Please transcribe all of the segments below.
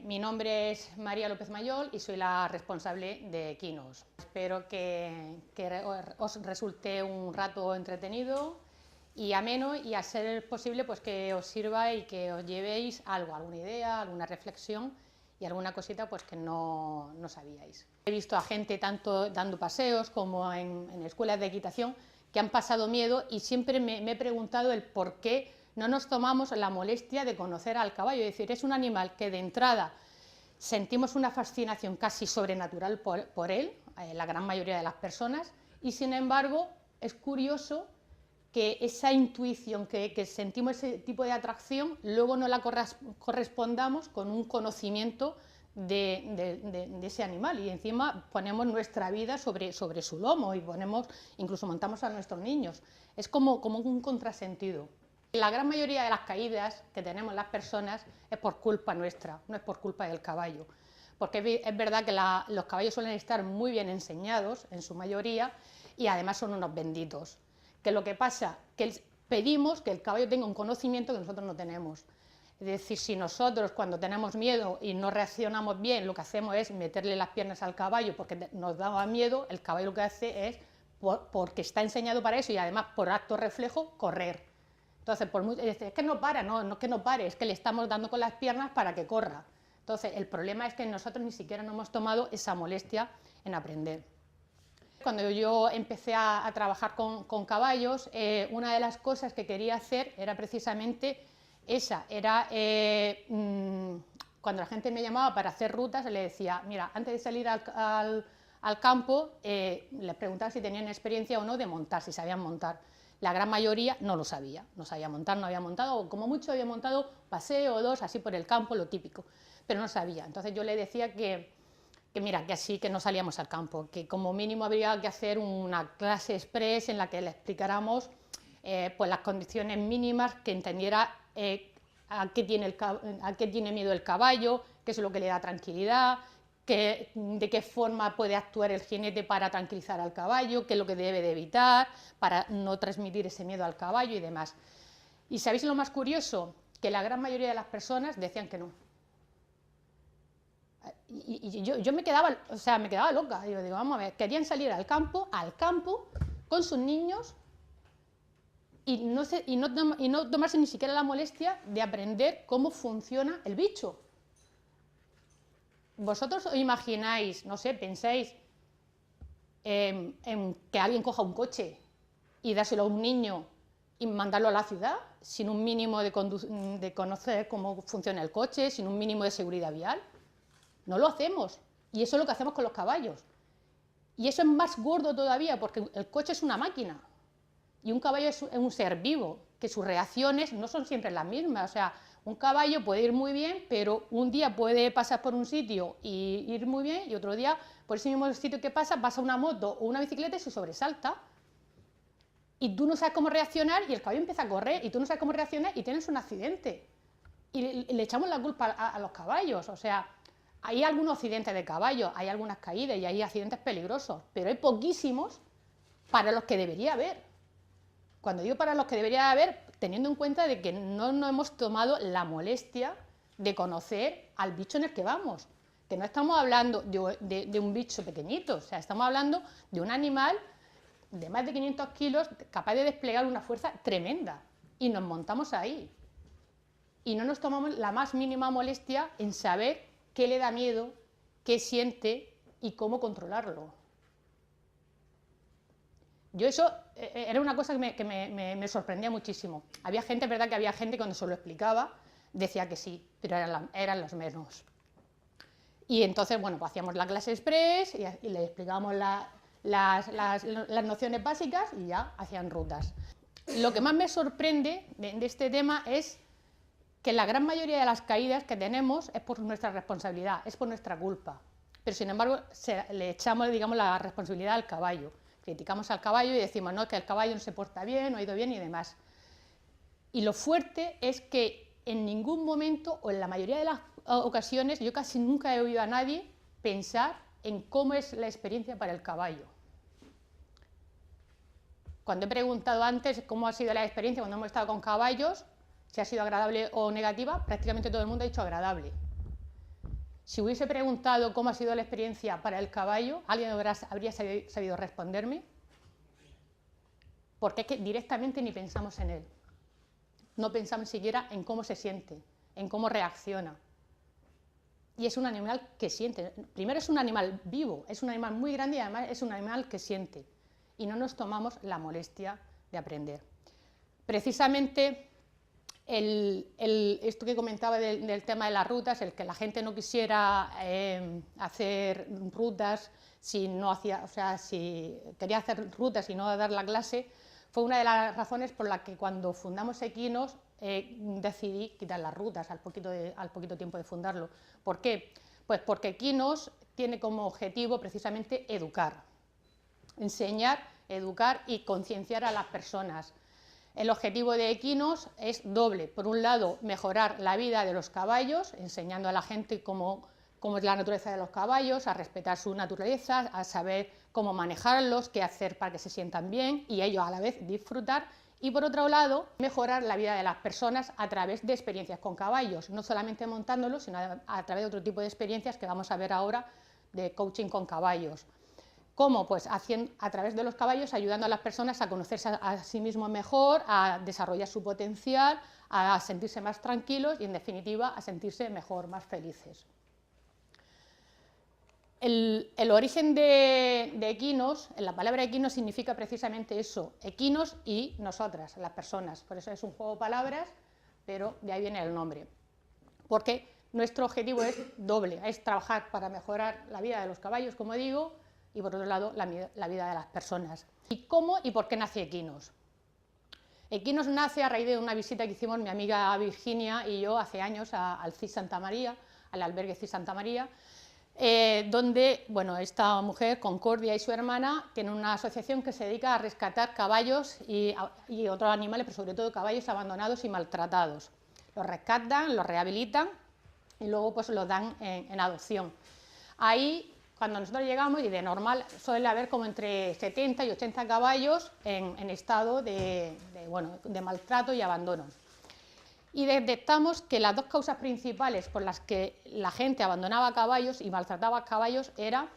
Mi nombre es María López Mayol y soy la responsable de Equinos. Espero que os resulte un rato entretenido y ameno, y a ser posible pues que os sirva y que os llevéis algo, alguna idea, alguna reflexión y alguna cosita pues que no sabíais. He visto a gente tanto dando paseos como en escuelas de equitación que han pasado miedo, y siempre me he preguntado el por qué no nos tomamos la molestia de conocer al caballo. Es decir, es un animal que de entrada sentimos una fascinación casi sobrenatural por él, la gran mayoría de las personas, y sin embargo es curioso que esa intuición, que sentimos ese tipo de atracción, luego no la correspondamos con un conocimiento de ese animal, y encima ponemos nuestra vida sobre su lomo, y incluso montamos a nuestros niños. Es como un contrasentido. La gran mayoría de las caídas que tenemos las personas es por culpa nuestra, no es por culpa del caballo, porque es verdad que los caballos suelen estar muy bien enseñados en su mayoría, y además son unos benditos. Que lo que pasa que pedimos que el caballo tenga un conocimiento que nosotros no tenemos. Es decir, si nosotros cuando tenemos miedo y no reaccionamos bien, lo que hacemos es meterle las piernas al caballo porque nos da miedo, el caballo lo que hace es, porque está enseñado para eso y además por acto reflejo, correr. Entonces, es que no para, no es que no pare, es que le estamos dando con las piernas para que corra. Entonces, el problema es que nosotros ni siquiera nos hemos tomado esa molestia en aprender. Cuando yo empecé a trabajar con caballos, una de las cosas que quería hacer era precisamente esa. Cuando la gente me llamaba para hacer rutas, le decía, mira, antes de salir al campo, les preguntaba si tenían experiencia o no de montar, si sabían montar. La gran mayoría no lo sabía, no sabía montar, no había montado, o como mucho había montado paseo o dos, así por el campo, lo típico, pero no sabía. Entonces yo le decía que mira, que así que no salíamos al campo, que como mínimo habría que hacer una clase express en la que le explicáramos pues las condiciones mínimas, que entendiera a qué tiene miedo el caballo, qué es lo que le da tranquilidad, de qué forma puede actuar el jinete para tranquilizar al caballo, qué es lo que debe de evitar para no transmitir ese miedo al caballo y demás. ¿Y sabéis lo más curioso? Que la gran mayoría de las personas decían que no. Y yo me quedaba loca. Yo digo, vamos a ver, querían salir al campo con sus niños y no tomarse ni siquiera la molestia de aprender cómo funciona el bicho. ¿Vosotros os imagináis, no sé, pensáis en que alguien coja un coche y dárselo a un niño y mandarlo a la ciudad sin un mínimo de conocer cómo funciona el coche, sin un mínimo de seguridad vial? No lo hacemos, y eso es lo que hacemos con los caballos. Y eso es más gordo todavía, porque el coche es una máquina y un caballo es un ser vivo, que sus reacciones no son siempre las mismas. O sea, un caballo puede ir muy bien, pero un día puede pasar por un sitio y ir muy bien, y otro día por ese mismo sitio que pasa una moto o una bicicleta y se sobresalta. Y tú no sabes cómo reaccionar, y el caballo empieza a correr, y tú no sabes cómo reaccionar y tienes un accidente. Y le echamos la culpa a los caballos. O sea, hay algunos accidentes de caballo, hay algunas caídas y hay accidentes peligrosos, pero hay poquísimos para los que debería haber. Cuando digo para los que debería haber, teniendo en cuenta de que no nos hemos tomado la molestia de conocer al bicho en el que vamos, que no estamos hablando de un bicho pequeñito, o sea, estamos hablando de un animal de más de 500 kilos capaz de desplegar una fuerza tremenda, y nos montamos ahí y no nos tomamos la más mínima molestia en saber qué le da miedo, qué siente y cómo controlarlo. Yo eso era una cosa que me sorprendía muchísimo. Había gente, es verdad que había gente cuando se lo explicaba decía que sí, pero eran los menos. Y entonces, bueno, pues hacíamos la clase express y les explicábamos las nociones básicas y ya hacían rutas. Lo que más me sorprende de este tema es que la gran mayoría de las caídas que tenemos es por nuestra responsabilidad, es por nuestra culpa, pero sin embargo le echamos, digamos, la responsabilidad al caballo. Criticamos al caballo y decimos, no, que el caballo no se porta bien, no ha ido bien y demás. Y lo fuerte es que en ningún momento, o en la mayoría de las ocasiones, yo casi nunca he oído a nadie pensar en cómo es la experiencia para el caballo. Cuando he preguntado antes cómo ha sido la experiencia cuando hemos estado con caballos, si ha sido agradable o negativa, prácticamente todo el mundo ha dicho agradable. Si hubiese preguntado cómo ha sido la experiencia para el caballo, ¿alguien habría sabido responderme? Porque es que directamente ni pensamos en él. No pensamos siquiera en cómo se siente, en cómo reacciona. Y es un animal que siente. Primero es un animal vivo, es un animal muy grande y además es un animal que siente. Y no nos tomamos la molestia de aprender. Precisamente esto que comentaba del tema de las rutas, el que la gente no quisiera hacer rutas si quería hacer rutas y no dar la clase, fue una de las razones por las que cuando fundamos Equinos decidí quitar las rutas al poquito tiempo de fundarlo. ¿Por qué? Pues porque Equinos tiene como objetivo precisamente educar, enseñar, educar y concienciar a las personas. El objetivo de Equinos es doble. Por un lado, mejorar la vida de los caballos, enseñando a la gente cómo es la naturaleza de los caballos, a respetar su naturaleza, a saber cómo manejarlos, qué hacer para que se sientan bien y ellos a la vez disfrutar. Y por otro lado, mejorar la vida de las personas a través de experiencias con caballos, no solamente montándolos, sino a través de otro tipo de experiencias que vamos a ver ahora de coaching con caballos. ¿Cómo? Pues a través de los caballos, ayudando a las personas a conocerse a sí mismos mejor, a desarrollar su potencial, a sentirse más tranquilos y, en definitiva, a sentirse mejor, más felices. El origen de Equinos, la palabra Equinos significa precisamente eso, Equinos y nosotras, las personas. Por eso es un juego de palabras, pero de ahí viene el nombre. Porque nuestro objetivo es doble, es trabajar para mejorar la vida de los caballos, como digo, y por otro lado la vida de las personas. ¿Y cómo y por qué nace Equinos? Equinos nace a raíz de una visita que hicimos mi amiga Virginia y yo hace años al CIS Santa María, al albergue CIS Santa María, donde esta mujer, Concordia, y su hermana tienen una asociación que se dedica a rescatar caballos y otros animales, pero sobre todo caballos abandonados y maltratados. Los rescatan, los rehabilitan y luego pues los dan en adopción. Ahí, cuando nosotros llegamos, y de normal suele haber como entre 70 y 80 caballos en estado de maltrato y abandono. Y detectamos que las dos causas principales por las que la gente abandonaba caballos y maltrataba caballos era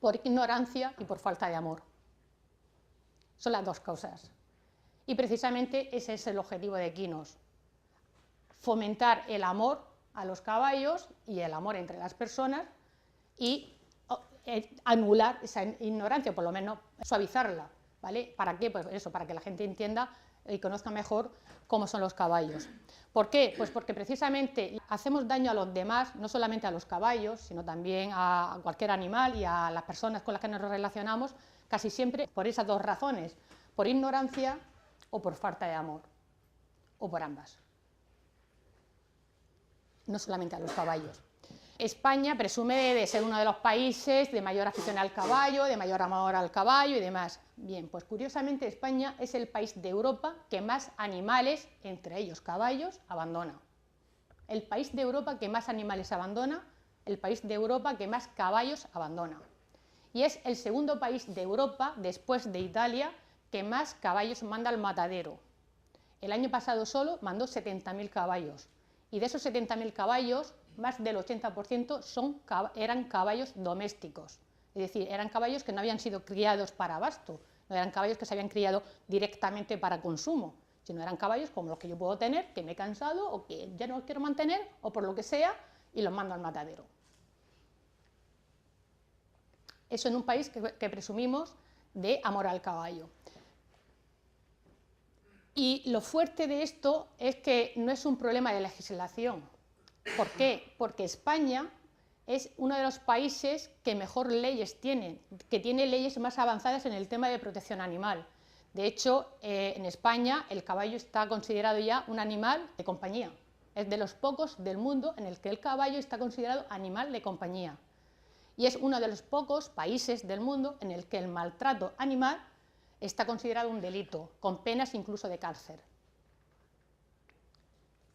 por ignorancia y por falta de amor. Son las dos causas. Y precisamente ese es el objetivo de Equinos: fomentar el amor a los caballos y el amor entre las personas y anular esa ignorancia, por lo menos suavizarla, ¿vale? ¿Para qué? Pues eso, para que la gente entienda y conozca mejor cómo son los caballos. ¿Por qué? Pues porque precisamente hacemos daño a los demás, no solamente a los caballos, sino también a cualquier animal y a las personas con las que nos relacionamos, casi siempre por esas dos razones, por ignorancia o por falta de amor, o por ambas. No solamente a los caballos. España presume de ser uno de los países de mayor afición al caballo, de mayor amor al caballo y demás. Bien, pues curiosamente España es el país de Europa que más animales, entre ellos caballos, abandona. El país de Europa que más animales abandona, el país de Europa que más caballos abandona. Y es el segundo país de Europa, después de Italia, que más caballos manda al matadero. El año pasado solo mandó 70.000 caballos. Y de esos 70.000 caballos, más del 80% eran caballos domésticos, es decir, eran caballos que no habían sido criados para abasto, no eran caballos que se habían criado directamente para consumo, sino eran caballos como los que yo puedo tener, que me he cansado o que ya no los quiero mantener o por lo que sea, y los mando al matadero. Eso en un país que presumimos de amor al caballo. Y lo fuerte de esto es que no es un problema de legislación. ¿Por qué? Porque España es uno de los países que mejor leyes tiene, que tiene leyes más avanzadas en el tema de protección animal. De hecho, en España el caballo está considerado ya un animal de compañía. Es de los pocos del mundo en el que el caballo está considerado animal de compañía. Y es uno de los pocos países del mundo en el que el maltrato animal está considerado un delito, con penas incluso de cárcel.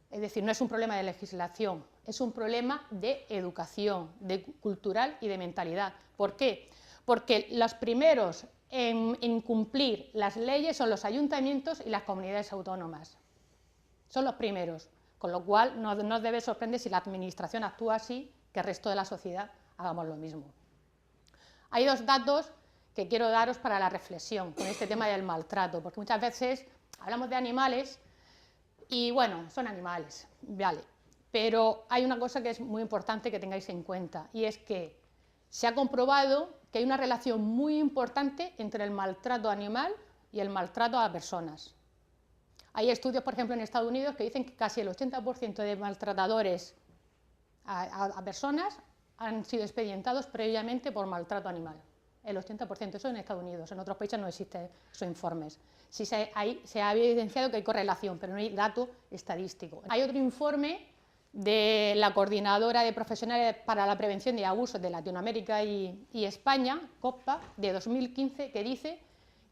Es decir, no es un problema de legislación, es un problema de educación, de cultural y de mentalidad. ¿Por qué? Porque los primeros en cumplir las leyes son los ayuntamientos y las comunidades autónomas. Son los primeros, con lo cual no nos debe sorprender si la administración actúa así, que el resto de la sociedad hagamos lo mismo. Hay dos datos que quiero daros para la reflexión con este tema del maltrato, porque muchas veces hablamos de animales y bueno, son animales, vale, pero hay una cosa que es muy importante que tengáis en cuenta, y es que se ha comprobado que hay una relación muy importante entre el maltrato animal y el maltrato a personas. Hay estudios, por ejemplo, en Estados Unidos que dicen que casi el 80% de maltratadores a personas han sido expedientados previamente por maltrato animal. El 80%, eso en Estados Unidos, en otros países no existen esos informes. Sí se ha evidenciado que hay correlación, pero no hay dato estadístico. Hay otro informe de la Coordinadora de Profesionales para la Prevención de Abusos de Latinoamérica y España, COPPA, de 2015, que dice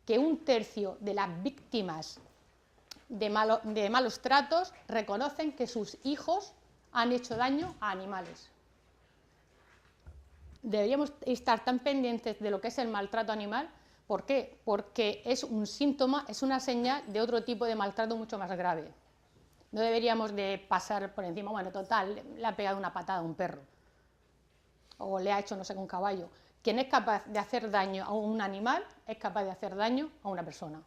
que 1/3 de las víctimas de malos tratos reconocen que sus hijos han hecho daño a animales. Deberíamos estar tan pendientes de lo que es el maltrato animal. ¿Por qué? Porque es un síntoma, es una señal de otro tipo de maltrato mucho más grave. No deberíamos de pasar por encima, bueno, total, le ha pegado una patada a un perro, o le ha hecho no sé qué un caballo. Quien es capaz de hacer daño a un animal es capaz de hacer daño a una persona.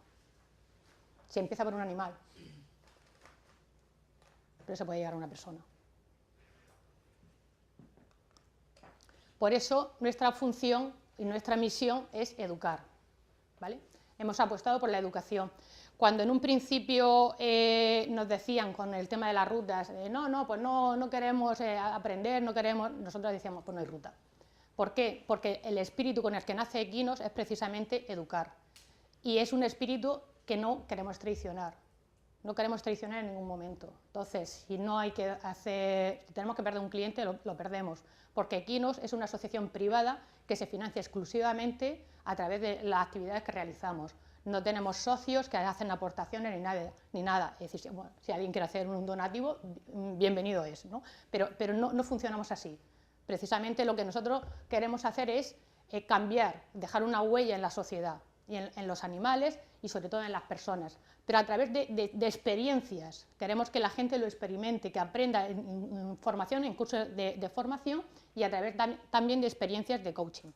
Se empieza por un animal, pero se puede llegar a una persona. Por eso nuestra función y nuestra misión es educar, ¿vale? Hemos apostado por la educación. Cuando en un principio nos decían con el tema de las rutas, pues no queremos aprender, no queremos, nosotros decíamos, pues no hay ruta. ¿Por qué? Porque el espíritu con el que nace Equinos es precisamente educar. Y es un espíritu que no queremos traicionar. No queremos traicionar en ningún momento. Entonces, si tenemos que perder un cliente, lo perdemos, porque Equinos es una asociación privada que se financia exclusivamente a través de las actividades que realizamos. No tenemos socios que hacen aportaciones ni nada. Es decir, bueno, si alguien quiere hacer un donativo, bienvenido es, ¿no? Pero no funcionamos así. Precisamente lo que nosotros queremos hacer es cambiar, dejar una huella en la sociedad, y en los animales y sobre todo en las personas, pero a través de experiencias. Queremos que la gente lo experimente, que aprenda en formación, en cursos de formación y a través también de experiencias de coaching.